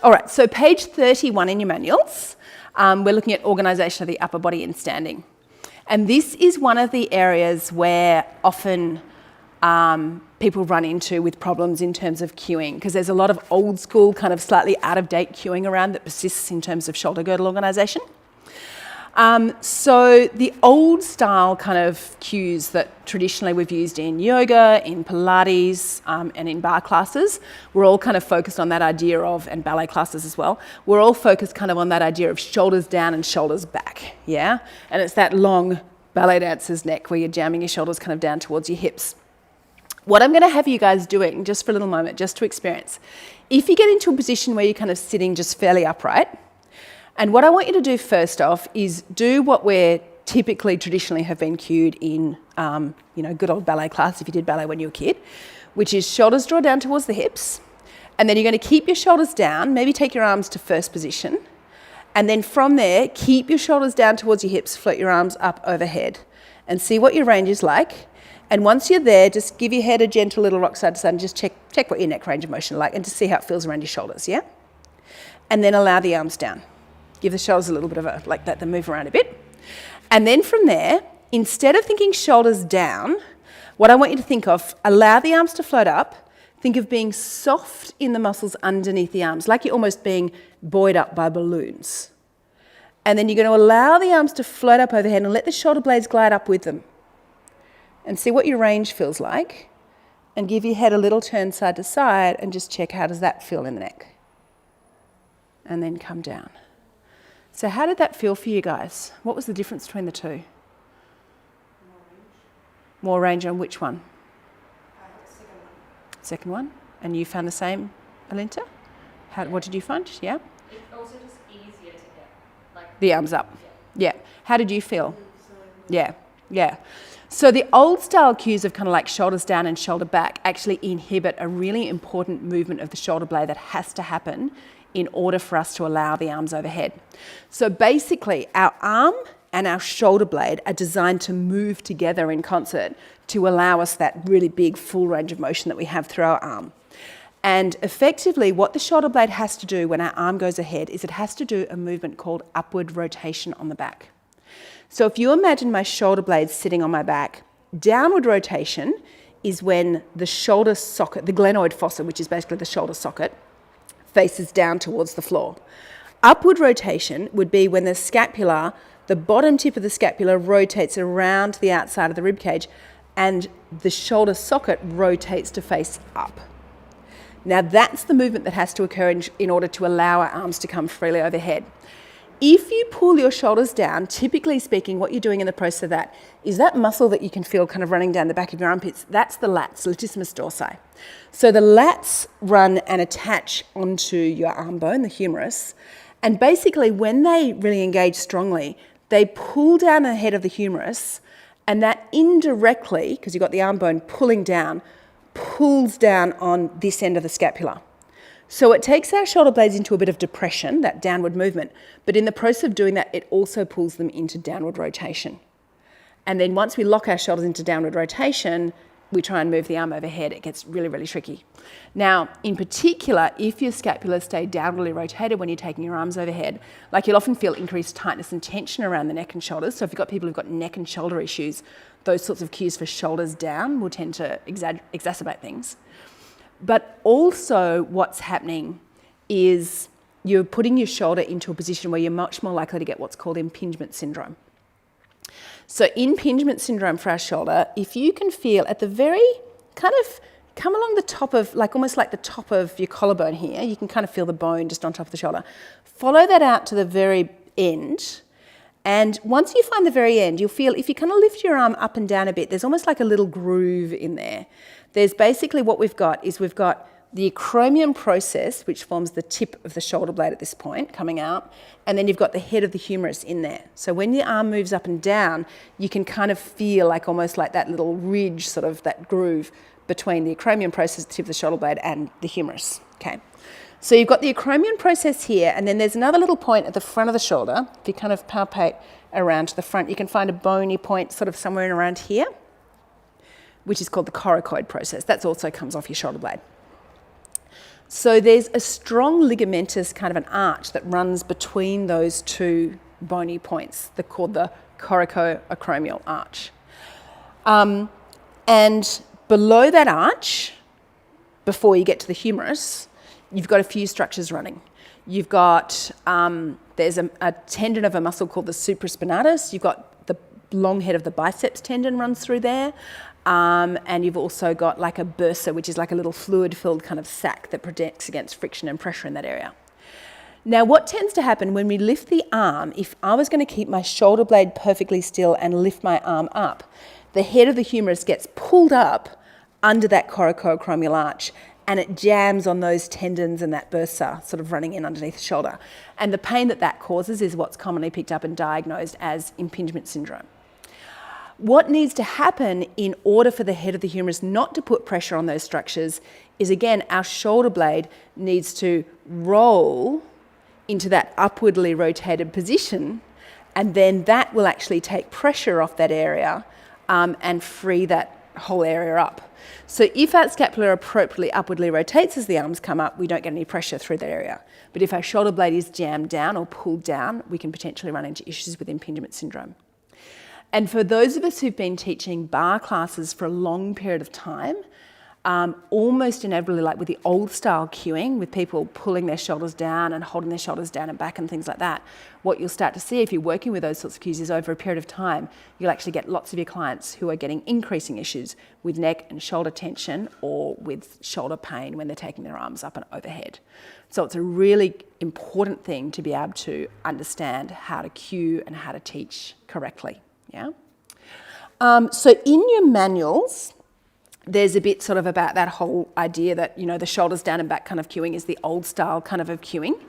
All right, so page 31 in your manuals, we're looking at organisation of the upper body in standing. And this is one of the areas where often people run into with problems in terms of cueing, because there's a lot of old school, kind of slightly out of date cueing around that persists in terms of shoulder girdle organisation. So the old style kind of cues that traditionally we've used in yoga, in Pilates, and in barre classes, we're all kind of focused on that idea of, and ballet classes as well, we're all focused kind of on that idea of shoulders down and shoulders back, yeah? And it's that long ballet dancer's neck where you're jamming your shoulders kind of down towards your hips. What I'm going to have you guys doing, just for a little moment, just to experience, if you get into a position where you're kind of sitting just fairly upright, and what I want you to do first off is do what we're typically traditionally have been cued in, good old ballet class if you did ballet when you were a kid, which is shoulders draw down towards the hips, and then you're going to keep your shoulders down, maybe take your arms to first position, and then from there, keep your shoulders down towards your hips, float your arms up overhead, and see what your range is like. And once you're there, just give your head a gentle little rock side to side and just check what your neck range of motion is like and just see how it feels around your shoulders, yeah? And then allow the arms down. Give the shoulders a little bit of a, like that, to move around a bit. And then from there, instead of thinking shoulders down, what I want you to think of, allow the arms to float up. Think of being soft in the muscles underneath the arms, like you're almost being buoyed up by balloons. And then you're going to allow the arms to float up overhead and let the shoulder blades glide up with them. And see what your range feels like. And give your head a little turn side to side and just check how does that feel in the neck. And then come down. So how did that feel for you guys? What was the difference between the two? More range on which one? Second one. And you found the same, Alinta? What did you find? Yeah? It's also just easier to get like the arms up. Yeah. How did you feel? Yeah. So the old style cues of kind of like shoulders down and shoulder back actually inhibit a really important movement of the shoulder blade that has to happen in order for us to allow the arms overhead. So basically, our arm and our shoulder blade are designed to move together in concert to allow us that really big full range of motion that we have through our arm. And effectively, what the shoulder blade has to do when our arm goes ahead is it has to do a movement called upward rotation on the back. So if you imagine my shoulder blades sitting on my back, downward rotation is when the shoulder socket, the glenoid fossa, which is basically the shoulder socket, faces down towards the floor. Upward rotation would be when the scapula, the bottom tip of the scapula rotates around the outside of the rib cage and the shoulder socket rotates to face up. Now that's the movement that has to occur in order to allow our arms to come freely overhead. If you pull your shoulders down, typically speaking, what you're doing in the process of that is that muscle that you can feel kind of running down the back of your armpits, that's the lats, latissimus dorsi. So the lats run and attach onto your arm bone, the humerus, and basically when they really engage strongly, they pull down the head of the humerus, and that indirectly, because you've got the arm bone pulling down, pulls down on this end of the scapula. So it takes our shoulder blades into a bit of depression, that downward movement, but in the process of doing that, it also pulls them into downward rotation. And then once we lock our shoulders into downward rotation, we try and move the arm overhead. It gets really, really tricky. Now, in particular, if your scapula stay downwardly rotated when you're taking your arms overhead, like you'll often feel increased tightness and tension around the neck and shoulders. So if you've got people who've got neck and shoulder issues, those sorts of cues for shoulders down will tend to exacerbate things. But also what's happening is you're putting your shoulder into a position where you're much more likely to get what's called impingement syndrome. So impingement syndrome for our shoulder, if you can feel at the very kind of come along the top of, like almost like the top of your collarbone here, you can kind of feel the bone just on top of the shoulder. Follow that out to the very end. And once you find the very end, you'll feel if you kind of lift your arm up and down a bit, there's almost like a little groove in there. There's basically what we've got is we've got the acromion process, which forms the tip of the shoulder blade at this point, coming out, and then you've got the head of the humerus in there. So when your arm moves up and down, you can kind of feel like almost like that little ridge, sort of that groove between the acromion process, the tip of the shoulder blade, and the humerus, okay? So you've got the acromion process here, and then there's another little point at the front of the shoulder. If you kind of palpate around to the front, you can find a bony point sort of somewhere in around here, which is called the coracoid process. That also comes off your shoulder blade. So there's a strong ligamentous kind of an arch that runs between those two bony points. They're called the coracoacromial arch. And below that arch, before you get to the humerus, you've got a few structures running. You've got, there's a tendon of a muscle called the supraspinatus. You've got the long head of the biceps tendon runs through there. And you've also got like a bursa, which is like a little fluid-filled kind of sac that protects against friction and pressure in that area. Now, what tends to happen when we lift the arm, if I was going to keep my shoulder blade perfectly still and lift my arm up, the head of the humerus gets pulled up under that coracoacromial arch, and it jams on those tendons and that bursa sort of running in underneath the shoulder. And the pain that that causes is what's commonly picked up and diagnosed as impingement syndrome. What needs to happen in order for the head of the humerus not to put pressure on those structures is, again, our shoulder blade needs to roll into that upwardly rotated position, and then that will actually take pressure off that area and free that whole area up. So if our scapula appropriately upwardly rotates as the arms come up, we don't get any pressure through that area. But if our shoulder blade is jammed down or pulled down, we can potentially run into issues with impingement syndrome. And for those of us who've been teaching barre classes for a long period of time, almost inevitably, like with the old style cueing, with people pulling their shoulders down and holding their shoulders down and back and things like that, what you'll start to see if you're working with those sorts of cues is over a period of time, you'll actually get lots of your clients who are getting increasing issues with neck and shoulder tension or with shoulder pain when they're taking their arms up and overhead. So it's a really important thing to be able to understand how to cue and how to teach correctly. Yeah. So in your manuals, there's a bit sort of about that whole idea that, you know, the shoulders down and back kind of cueing is the old style kind of cueing.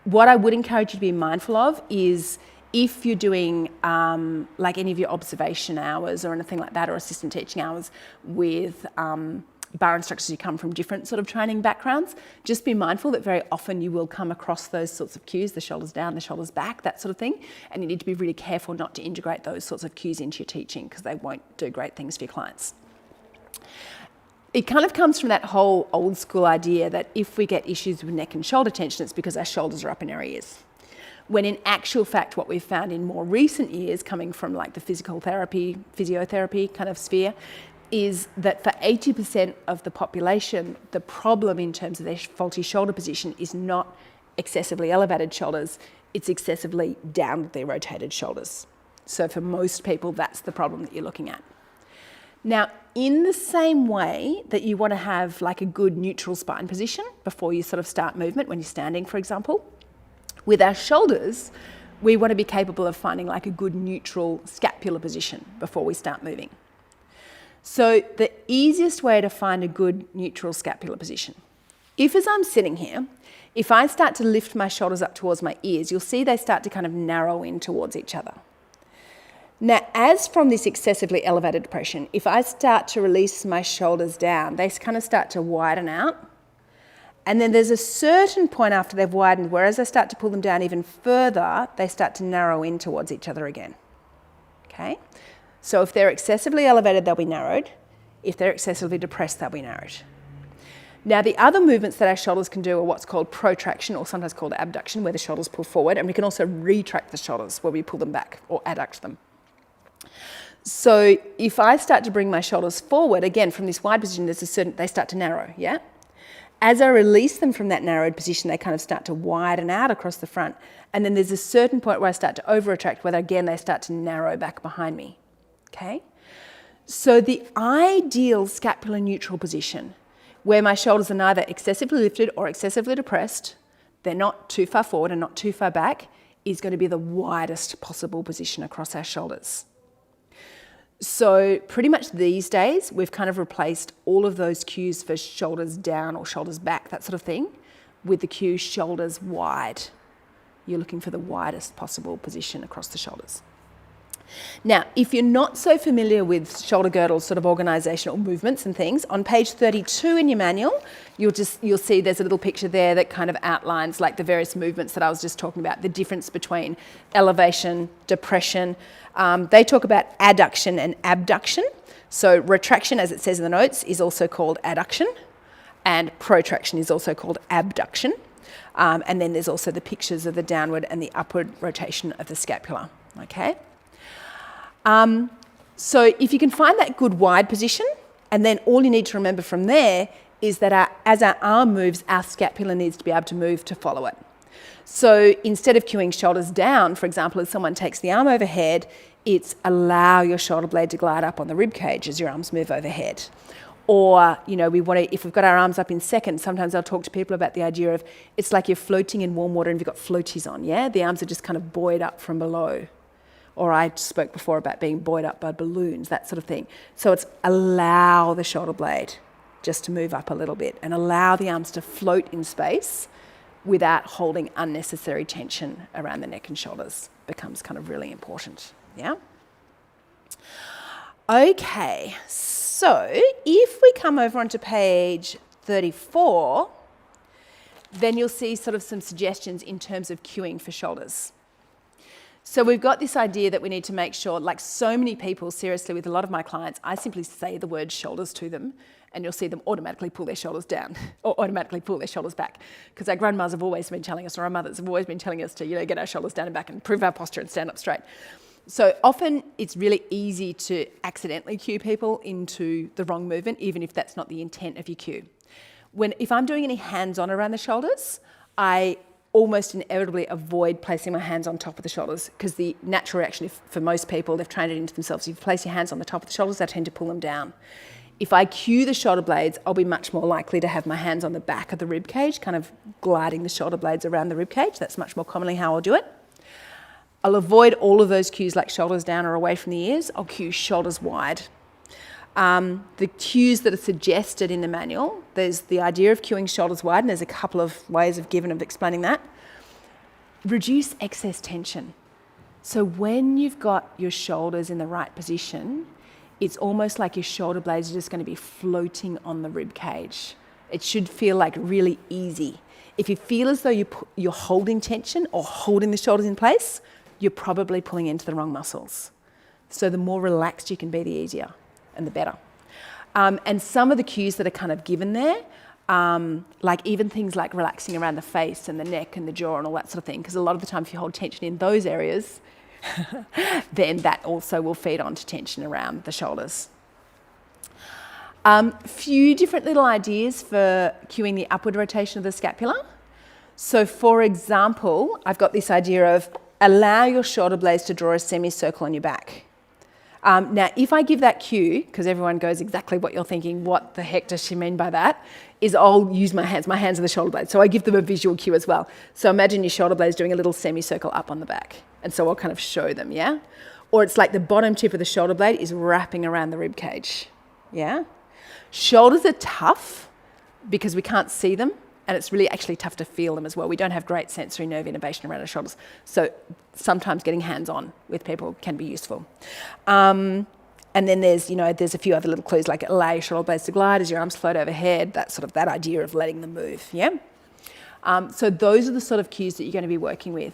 What I would encourage you to be mindful of is if you're doing like any of your observation hours or anything like that, or assistant teaching hours with barre instructors who come from different sort of training backgrounds, just be mindful that very often you will come across those sorts of cues, the shoulders down, the shoulders back, that sort of thing, and you need to be really careful not to integrate those sorts of cues into your teaching because they won't do great things for your clients. It kind of comes from that whole old school idea that if we get issues with neck and shoulder tension, it's because our shoulders are up in our ears. When in actual fact, what we've found in more recent years, coming from like the physical therapy, physiotherapy kind of sphere, is that for 80% of the population, the problem in terms of their faulty shoulder position is not excessively elevated shoulders, it's excessively downwardly rotated shoulders. So for most people, that's the problem that you're looking at. Now, in the same way that you want to have like a good neutral spine position before you sort of start movement, when you're standing, for example, with our shoulders, we want to be capable of finding like a good neutral scapular position before we start moving. So the easiest way to find a good neutral scapular position, if as I'm sitting here, if I start to lift my shoulders up towards my ears, you'll see they start to kind of narrow in towards each other. Now, as from this excessively elevated depression, if I start to release my shoulders down, they kind of start to widen out. And then there's a certain point after they've widened where as I start to pull them down even further, they start to narrow in towards each other again. Okay? So if they're excessively elevated, they'll be narrowed. If they're excessively depressed, they'll be narrowed. Now, the other movements that our shoulders can do are what's called protraction, or sometimes called abduction, where the shoulders pull forward, and we can also retract the shoulders, where we pull them back or adduct them. So if I start to bring my shoulders forward, again, from this wide position, they start to narrow, yeah? As I release them from that narrowed position, they kind of start to widen out across the front. And then there's a certain point where I start to over-retract, where again, they start to narrow back behind me. Okay, so the ideal scapular neutral position, where my shoulders are neither excessively lifted or excessively depressed, they're not too far forward and not too far back, is going to be the widest possible position across our shoulders. So pretty much these days, we've kind of replaced all of those cues for shoulders down or shoulders back, that sort of thing, with the cue shoulders wide. You're looking for the widest possible position across the shoulders. Now, if you're not so familiar with shoulder girdle sort of organisational movements and things, on page 32 in your manual, you'll see there's a little picture there that kind of outlines like the various movements that I was just talking about, the difference between elevation, depression. They talk about adduction and abduction. So retraction, as it says in the notes, is also called adduction. And protraction is also called abduction. And then there's also the pictures of the downward and the upward rotation of the scapula, okay? So if you can find that good wide position, and then all you need to remember from there is that as our arm moves, our scapula needs to be able to move to follow it. So instead of cueing shoulders down, for example, as someone takes the arm overhead, it's allow your shoulder blade to glide up on the rib cage as your arms move overhead. Or, you know, if we've got our arms up in second, sometimes I'll talk to people about the idea of it's like you're floating in warm water and you've got floaties on, yeah? The arms are just kind of buoyed up from below. Or I spoke before about being buoyed up by balloons, that sort of thing. So it's allow the shoulder blade just to move up a little bit and allow the arms to float in space without holding unnecessary tension around the neck and shoulders. Becomes kind of really important, yeah? Okay, so if we come over onto page 34, then you'll see sort of some suggestions in terms of cueing for shoulders. So we've got this idea that we need to make sure, like so many people, seriously, with a lot of my clients, I simply say the word shoulders to them and you'll see them automatically pull their shoulders down or automatically pull their shoulders back, because our grandmas have always been telling us, or our mothers have always been telling us to, you know, get our shoulders down and back and improve our posture and stand up straight. So often it's really easy to accidentally cue people into the wrong movement, even if that's not the intent of your cue. If I'm doing any hands-on around the shoulders, I almost inevitably avoid placing my hands on top of the shoulders, because the natural reaction, for most people, they've trained it into themselves. If you place your hands on the top of the shoulders, they tend to pull them down. If I cue the shoulder blades, I'll be much more likely to have my hands on the back of the rib cage, kind of gliding the shoulder blades around the rib cage. That's much more commonly how I'll do it. I'll avoid all of those cues like shoulders down or away from the ears. I'll cue shoulders wide. The cues that are suggested in the manual, there's the idea of cueing shoulders wide, and there's a couple of ways of explaining that. Reduce excess tension. So when you've got your shoulders in the right position, it's almost like your shoulder blades are just going to be floating on the rib cage. It should feel like really easy. If you feel as though you're holding tension or holding the shoulders in place, you're probably pulling into the wrong muscles. So the more relaxed you can be, the easier and the better. And some of the cues that are kind of given there, like even things like relaxing around the face and the neck and the jaw and all that sort of thing, because a lot of the time if you hold tension in those areas, then that also will feed on to tension around the shoulders. Few different little ideas for cueing the upward rotation of the scapula. So for example, I've got this idea of allow your shoulder blades to draw a semicircle on your back. Now, if I give that cue, because everyone goes exactly what you're thinking, what the heck does she mean by that, is I'll use my hands are the shoulder blades. So I give them a visual cue as well. So imagine your shoulder blades doing a little semicircle up on the back. And so I'll kind of show them, yeah? Or it's like the bottom tip of the shoulder blade is wrapping around the rib cage, yeah? Shoulders are tough because we can't see them, and it's really actually tough to feel them as well. We don't have great sensory nerve innervation around our shoulders. So sometimes getting hands-on with people can be useful. And then there's a few other little clues, like allow your shoulder blades to glide as your arms float overhead, that idea of letting them move, yeah? So those are the sort of cues that you're going to be working with.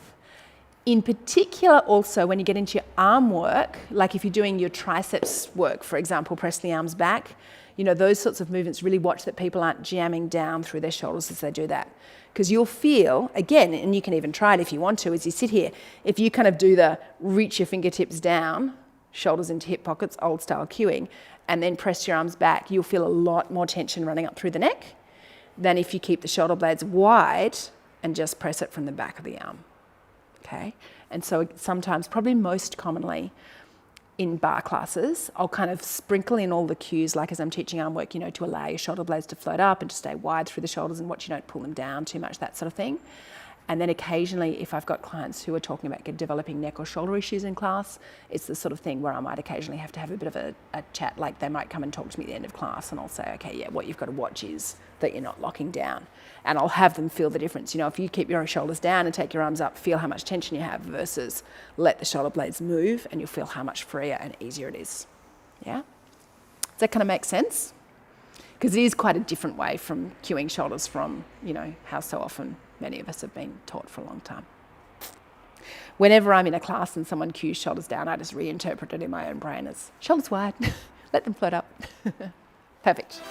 In particular, also, when you get into your arm work, like if you're doing your triceps work, for example, press the arms back, those sorts of movements, really watch that people aren't jamming down through their shoulders as they do that. Because you'll feel, again, and you can even try it if you want to, as you sit here, if you kind of do the reach your fingertips down, shoulders into hip pockets, old style cueing, and then press your arms back, you'll feel a lot more tension running up through the neck than if you keep the shoulder blades wide and just press it from the back of the arm. Okay? And so sometimes, probably most commonly, in bar classes, I'll kind of sprinkle in all the cues, like as I'm teaching arm work, to allow your shoulder blades to float up and to stay wide through the shoulders and watch you don't pull them down too much, that sort of thing. And then occasionally, if I've got clients who are talking about developing neck or shoulder issues in class, it's the sort of thing where I might occasionally have to have a bit of a chat, like they might come and talk to me at the end of class and I'll say, okay, yeah, what you've got to watch is that you're not locking down. And I'll have them feel the difference. If you keep your shoulders down and take your arms up, feel how much tension you have versus let the shoulder blades move and you'll feel how much freer and easier it is. Yeah? Does that kind of make sense? Because it is quite a different way from cueing shoulders from, how so often many of us have been taught for a long time. Whenever I'm in a class and someone cues shoulders down, I just reinterpret it in my own brain as shoulders wide, let them float up. Perfect.